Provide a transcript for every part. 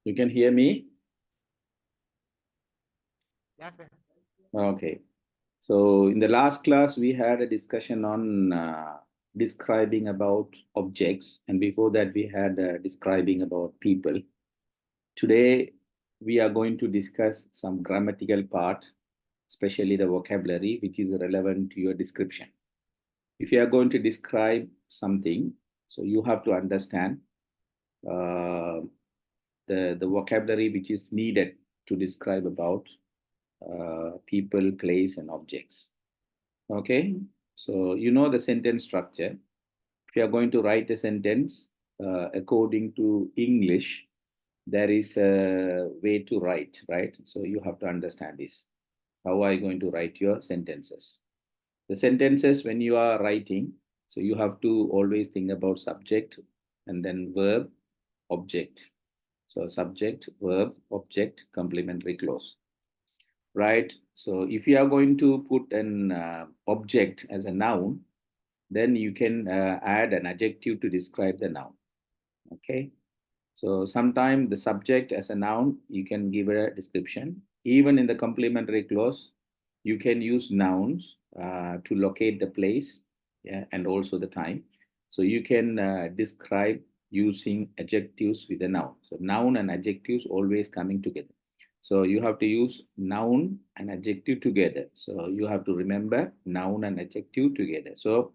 You can hear me? Yes, sir. Okay. So in the last class, we had a discussion on describing about objects. And before that, we had describing about people. Today, we are going to discuss some grammatical part, especially the vocabulary, which is relevant to your description. If you are going to describe something, so you have to understand uh, the vocabulary which is needed to describe about people, place, and objects. Okay, so you know the sentence structure. If you are going to write a sentence according to English, there is a way to write, right? So you have to understand this. How are you going to write your sentences? The sentences, when you are writing, so you have to always think about subject and then verb, object. So subject, verb, object, complementary clause, right? So if you are going to put an object as a noun, then you can add an adjective to describe the noun. Okay. So sometimes the subject as a noun, you can give a description. Even in the complementary clause, you can use nouns to locate the place, yeah, and also the time. So you can describe using adjectives with a noun. So noun and adjectives always coming together. So you have to use noun and adjective together. So you have to remember noun and adjective together. So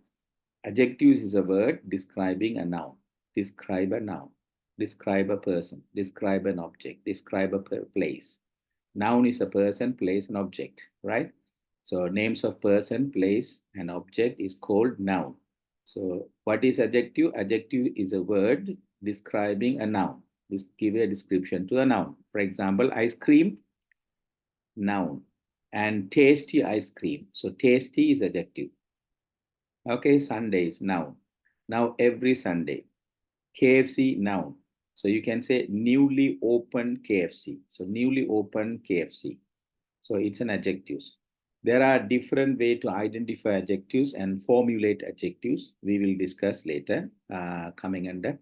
adjectives is a word describing a noun. Describe a noun. Describe a person. Describe an object. Describe a place. Noun is a person, place, and object, right? So names of person, place, and object is called noun. So what is adjective? Adjective is a word describing a noun. Just give a description to a noun. For example, ice cream, noun. And tasty ice cream. So tasty is adjective. Okay, Sundays, noun. Now every Sunday. KFC, noun. So you can say newly opened KFC. So newly opened KFC. So it's an adjective. There are different ways to identify adjectives and formulate adjectives. We will discuss later, coming under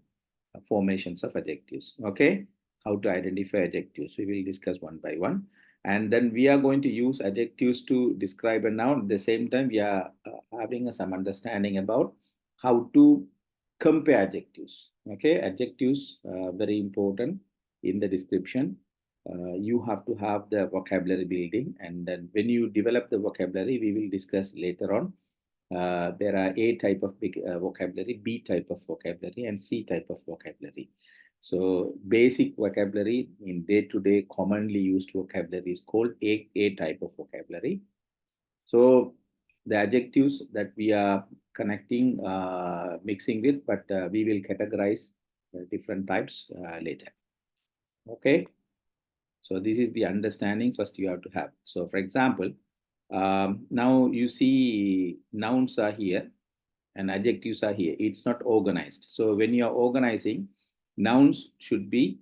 formations of adjectives. Okay, how to identify adjectives. We will discuss one by one. And then we are going to use adjectives to describe a noun. At the same time, we are having some understanding about how to compare adjectives. Okay, adjectives very important in the description. You have to have the vocabulary building, and then when you develop the vocabulary, we will discuss later on. There are A type of vocabulary, B type of vocabulary, and C type of vocabulary. So basic vocabulary in day-to-day commonly used vocabulary is called A type of vocabulary. So the adjectives that we are connecting, mixing with, but we will categorize different types later. Okay. So this is the understanding first you have to have. So for example, now you see nouns are here and adjectives are here. It's not organized. So when you are organizing, nouns should be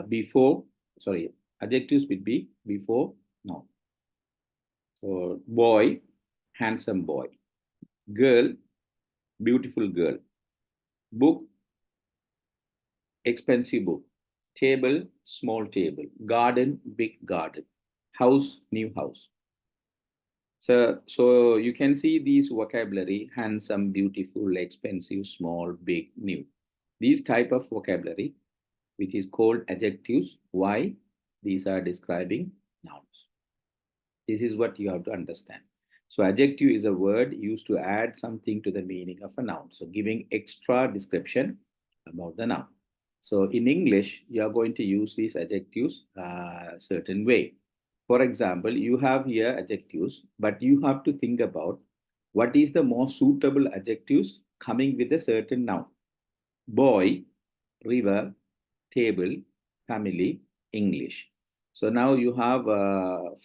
before, sorry, adjectives would be before noun. So boy, handsome boy. Girl, beautiful girl. Book, expensive book. Table, small table. Garden, big garden. House, new house. So you can see these vocabulary: handsome, beautiful, expensive, small, big, new. These type of vocabulary, which is called adjectives. Why? These are describing nouns. This is what you have to understand. So adjective is a word used to add something to the meaning of a noun. So giving extra description about the noun. So in English, you are going to use these adjectives certain way. For example, you have here adjectives, but you have to think about what is the most suitable adjectives coming with a certain noun. Boy, river, table, family, English. So now you have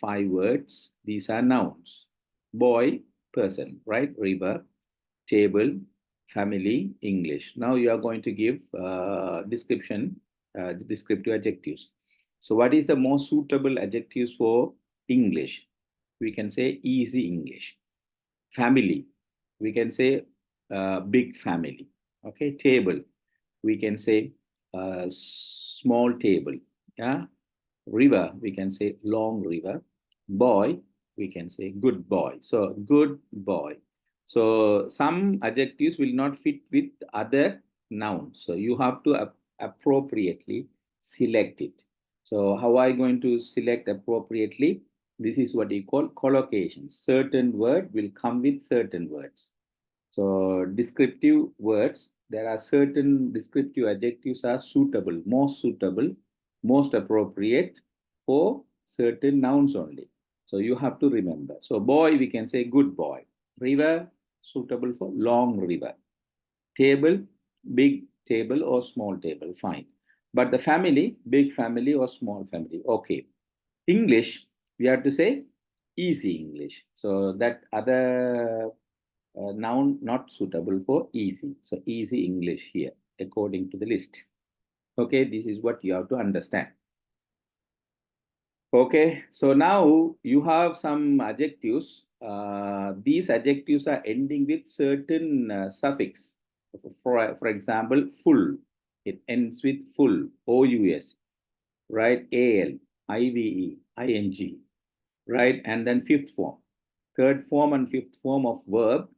5 words. These are nouns. Boy, person, right? River, table, family, English. Now you are going to give descriptive adjectives. So what is the most suitable adjectives for English? We can say easy English. Family, we can say big family. Okay, table, we can say small table. Yeah. River, we can say long river. Boy, we can say good boy. So good boy. So some adjectives will not fit with other nouns. So you have to appropriately select it. So how are you going to select appropriately? This is what you call collocation. Certain word will come with certain words. So descriptive words, there are certain descriptive adjectives are suitable, most appropriate for certain nouns only. So you have to remember. So boy, we can say good boy. River, suitable for long river. Table, big table or small table, fine. But the family, big family or small family, okay. English, we have to say easy English. So that other noun not suitable for easy. So easy English here, according to the list. Okay, this is what you have to understand. Okay, so now you have some adjectives. These adjectives are ending with certain suffix. For example, full. It ends with full, O-U-S, right? A-L, I-V-E, I-N-G, right? And then fifth form. Third form and fifth form of verb,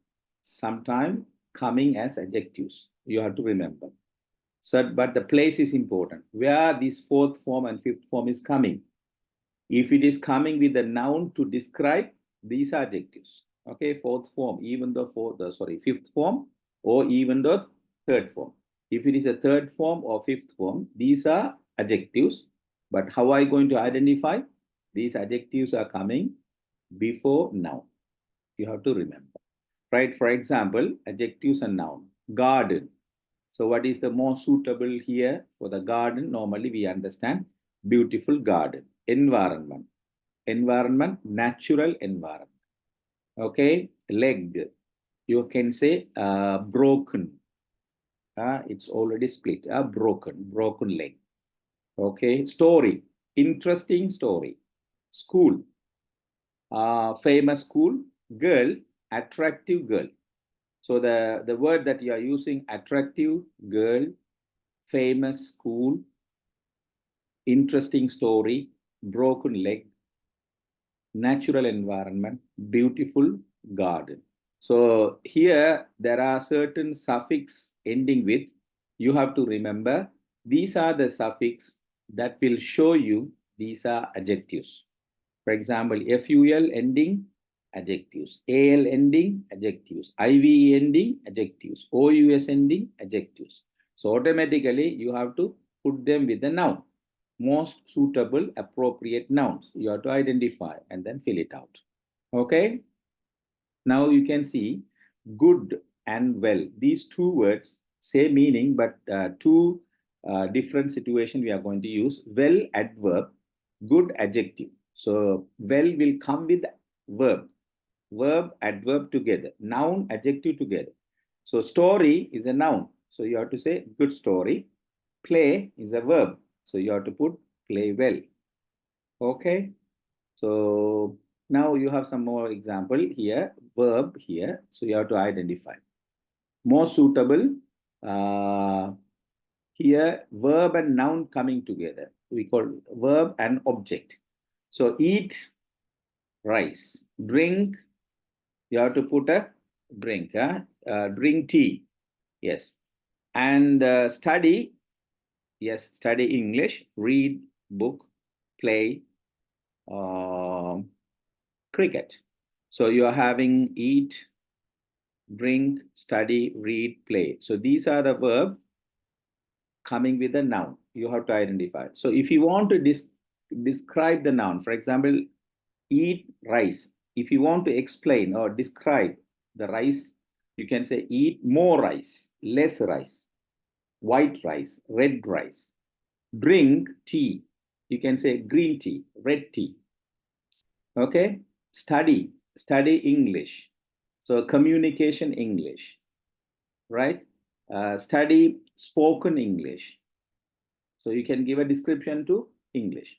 sometime coming as adjectives. You have to remember. So, but the place is important. Where this fourth form and fifth form is coming. If it is coming with a noun to describe, these are adjectives. Okay, fourth form, even the fifth form, or even the third form. If it is a third form or fifth form, these are adjectives. But how are you going to identify? These adjectives are coming before noun. You have to remember. Right? For example, adjectives and noun. Garden. So what is the most suitable here for the garden? Normally we understand beautiful garden. Environment. Environment, natural environment. Okay. Leg. You can say broken. It's already split. Broken leg. Okay. Story. Interesting story. School. Famous school. Girl. Attractive girl. So the word that you are using, attractive girl, famous school, interesting story, broken leg, natural environment, beautiful garden. So here there are certain suffix ending with, you have to remember, these are the suffix that will show you these are adjectives. For example, FUL ending, adjectives. AL ending, adjectives. IVE ending, adjectives. OUS ending, adjectives. So automatically you have to put them with the noun. Most suitable, appropriate nouns. You have to identify and then fill it out. Okay. Now you can see good and well. These two words, same meaning, but two different situations we are going to use. Well, adverb, good, adjective. So well will come with verb, adverb together, noun, adjective together. So story is a noun. So you have to say good story. Play is a verb. So you have to put play well. Okay. So now you have some more example here, verb here. So you have to identify. Most suitable, here verb and noun coming together. We call verb and object. So eat rice, drink, you have to put a drink, drink tea, yes. And study, yes, study English, read book, play cricket. So you are having eat, drink, study, read, play. So these are the verb coming with a noun. You have to identify. So if you want to describe the noun, for example, eat rice. If you want to explain or describe the rice, you can say eat more rice, less rice, white rice, red rice. Drink tea. You can say green tea, red tea. Okay. Study English. So communication English, right? Study spoken English. So you can give a description to English.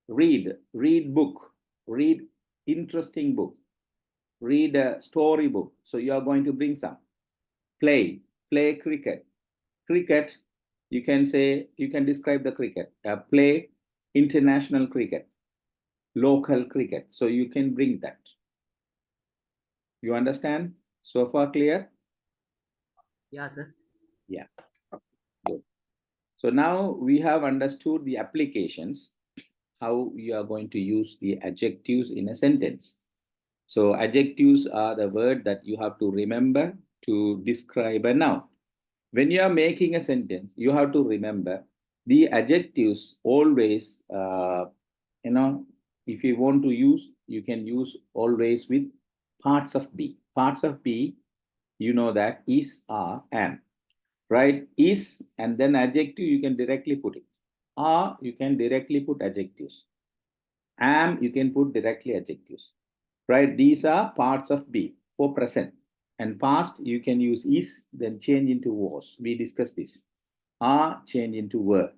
Read book, read interesting book, read a story book. So you are going to bring some. Play cricket. Cricket, You can say, you can describe the cricket, play international cricket, local cricket. So you can bring that. You understand? So far clear? Yeah, sir. Yeah. Good. So now we have understood the applications, how you are going to use the adjectives in a sentence. So adjectives are the word that you have to remember to describe a noun. When you are making a sentence, you have to remember the adjectives always, if you want to use, you can use always with parts of be. Parts of be, you know that is, are, am, right? Is, and then adjective, you can directly put it. Are, you can directly put adjectives. Am, you can put directly adjectives, right? These are parts of be for present. And past, you can use is, then change into was. We discussed this. Are, change into were.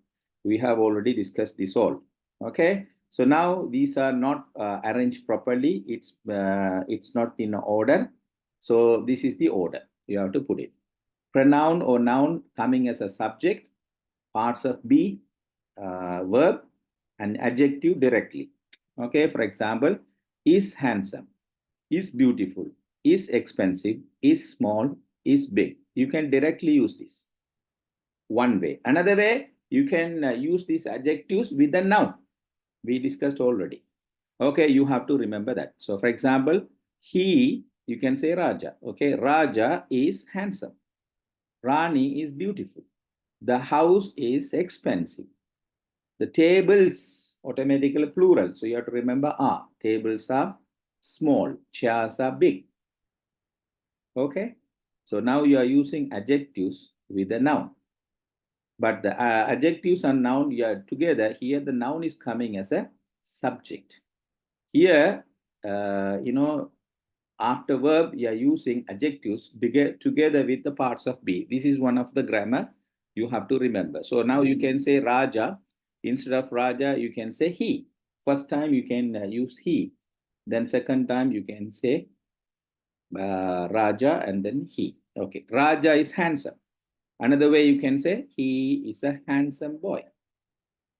We have already discussed this all. Okay. So now these are not arranged properly. It's not in order. So this is the order. You have to put it. Pronoun or noun coming as a subject, parts of be, verb, and adjective directly. Okay, for example, is handsome, is beautiful, is expensive, is small, is big. You can directly use this one way. Another way, you can use these adjectives with a noun. We discussed already. Okay, you have to remember that. So, for example, he, you can say Raja. Okay, Raja is handsome. Rani is beautiful. The house is expensive. The tables, automatically plural. So you have to remember are. Tables are small. Chairs are big. Okay. So now you are using adjectives with a noun. But the adjectives and noun, you are together. Here the noun is coming as a subject. Here, after verb, you are using adjectives together with the parts of be. This is one of the grammar you have to remember. So now you can say Raja. Instead of Raja, you can say he. First time you can use he. Then second time you can say Raja and then he. Okay. Raja is handsome. Another way you can say he is a handsome boy.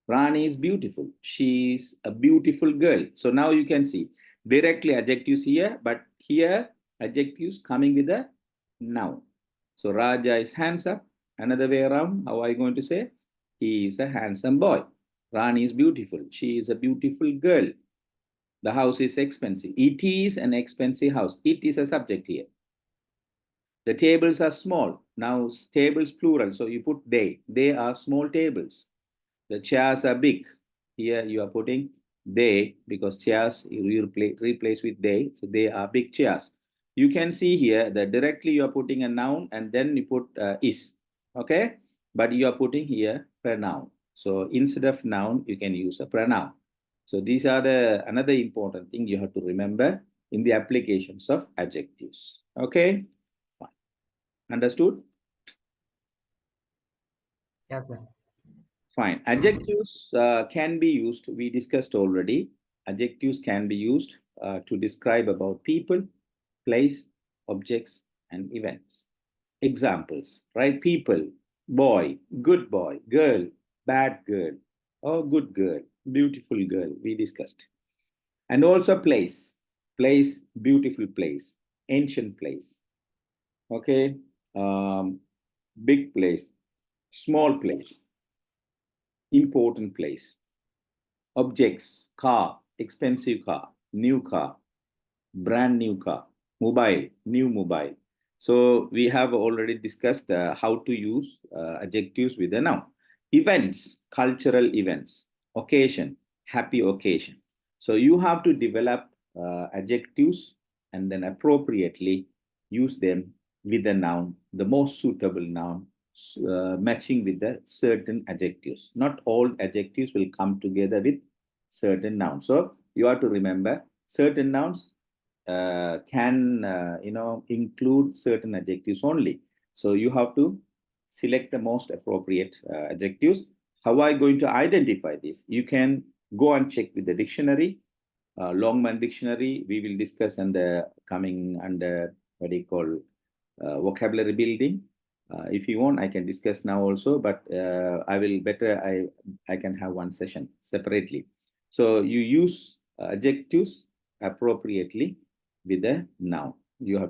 Rani is beautiful. She is a beautiful girl. So now you can see directly adjectives here, but here adjectives coming with a noun. So Raja is handsome. Another way around, how are you going to say? He is a handsome boy. Rani is beautiful. She is a beautiful girl. The house is expensive. It is an expensive house. It is a subject here. The tables are small. Now tables plural. So you put they. They are small tables. The chairs are big. Here you are putting they because chairs you replace with they. So they are big chairs. You can see here that directly you are putting a noun and then you put is. Okay. But you are putting here pronoun. So instead of noun, you can use a pronoun. So these are the another important thing you have to remember in the applications of adjectives. Okay. Understood? Yeah, sir. Fine. Adjectives can be used, we discussed already. Adjectives can be used to describe about people, place, objects, and events. Examples, right? People, boy, good boy, girl, bad girl, or good girl, beautiful girl, we discussed. And also place, beautiful place, ancient place, okay? Big place, small place, important place. Objects, car, expensive car, brand new car, mobile, new mobile. So we have already discussed how to use adjectives with a noun. Events, cultural events, occasion, happy occasion. So you have to develop adjectives and then appropriately use them with a noun, the most suitable noun, matching with the certain adjectives. Not all adjectives will come together with certain nouns. So you have to remember certain nouns can include certain adjectives only. So you have to select the most appropriate adjectives. How are you going to identify this? You can go and check with the dictionary, Longman dictionary. We will discuss in the coming under what do you call vocabulary building. If you want, I can discuss now also, but I will better, I can have one session separately. So you use adjectives appropriately with a noun. You have